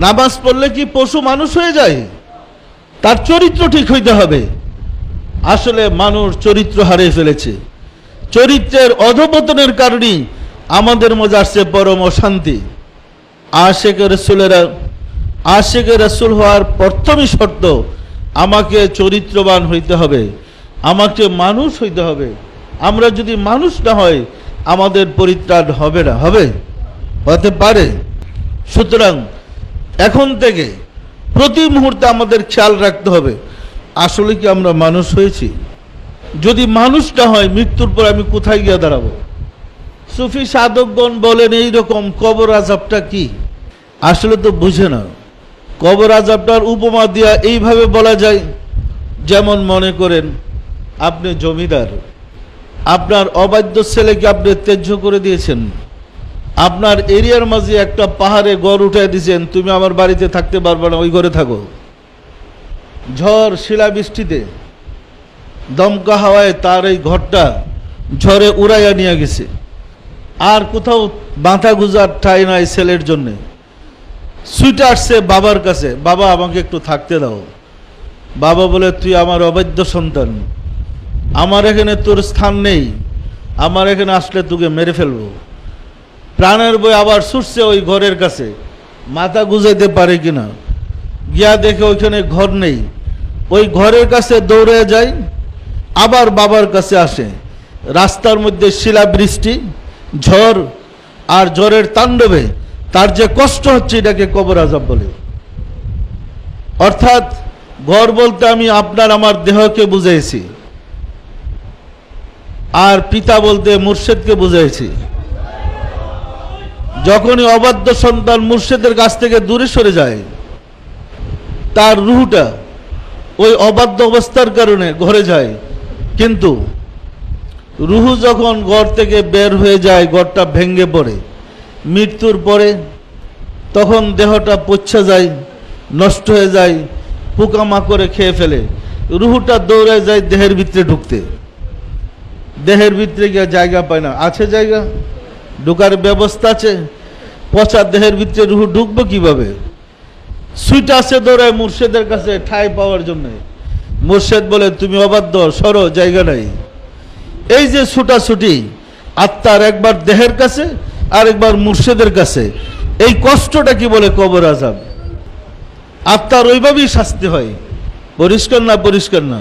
নামাজ পড়লে কি পশু মানুষ হয়ে যায়? তার চরিত্র ঠিক হইতে হবে। আসলে মানুষ চরিত্র হারিয়ে ফেলেছে। চরিত্রের অধপতনের কারণেই আমাদের মধ্যে আসছে পরম অশান্তি। আশিকে রাসূল হওয়ার প্রথমই শর্ত, আমাকে চরিত্রবান হইতে হবে, আমাকে মানুষ হইতে হবে। আমরা যদি মানুষ না হয় আমাদের পরিত্রাণ হবে না। হতে পারে। সুতরাং এখন থেকে প্রতি মুহূর্তে আমাদের খেয়াল রাখতে হবে, আসলে কি আমরা মানুষ হয়েছি? যদি মানুষ না হয় মৃত্যুর পর আমি কোথায় গিয়ে দাঁড়াবো? সুফি সাধকগণ বলেন এইরকম, কবর আযাবটা কি? আসলে তো বুঝে না। কবর আযাবটার উপমা দিয়া এইভাবে বলা যায়, যেমন মনে করেন আপনি জমিদার, আপনার অবাধ্য ছেলেকে আপনি ত্যায্য করে দিয়েছেন, আপনার এরিয়ার মাঝে একটা পাহাড়ে ঘর উঠে দিয়েছেন, তুমি আমার বাড়িতে থাকতে পারবে না, ওই ঘরে থাকো। ঝড় শিলাবৃষ্টিতে দমকা হাওয়ায় তার এই ঘরটা ঝড়ে উড়াইয়া নিয়ে গেছে, আর কোথাও মাথা গুজার ঠাঁই নাই ছেলের জন্যে। ছুটে আসছে বাবার কাছে, বাবা আমাকে একটু থাকতে দাও। বাবা বলে, তুই আমার অবাধ্য সন্তান, আমার এখানে তোর স্থান নেই, আমার এখানে আসলে তোকে মেরে ফেলবো। প্রাণের বই আবার ছুটছে ওই ঘরের কাছে, মাথা গুজাইতে পারে কিনা। গিয়া দেখে ওইখানে ঘর নেই, ওই ঘরের কাছে দৌড়ে যায়, আবার বাবার কাছে আসে। রাস্তার মধ্যে শিলাবৃষ্টি, ঝড়, আর ঝড়ের তাণ্ডবে তার যে কষ্ট হচ্ছে এটাকে কবর আযাব বলে। অর্থাৎ ঘর বলতে আমি আপনার আমার দেহকে বুঝাইছি, আর পিতা বলতে মুর্শিদকে বুঝাইছি। যখনই অবাধ্য সন্তান মুর্শিদের কাছ থেকে দূরে সরে যায়, তার রুহটা ওই অবাধ্য অবস্থার কারণে ঘরে যায়, কিন্তু রুহু যখন ঘর থেকে বের হয়ে যায়, ঘরটা ভেঙে পড়ে মৃত্যুর পরে, তখন দেহটা পচে যায়, নষ্ট হয়ে যায়, পোকামাকড়ে খেয়ে ফেলে। রুহুটা দৌড়ে যায় দেহের ভিতরে ঢুকতে, দেহের ভিতরে গিয়ে জায়গা পায় না। আছে জায়গা, ঢুকার ব্যবস্থা আছে, পচা দেহের ভিতরে রুহু ঢুকবো কিভাবে? সুইটা আছে দৌড়ায় মুর্শিদের কাছে ঠাঁই পাওয়ার জন্য। মুর্শিদ বলে, তুমি অবাধ্য, সরো, জায়গা নাই। এই যে ছুটাছুটি আত্মার, একবার দেহের কাছে আর একবার মুর্শিদের কাছে, এই কষ্টটা কি বলে? কবর আযাব। আত্মার ওইভাবেই শাস্তি হয়। পরিষ্কার না? পরিষ্কার না?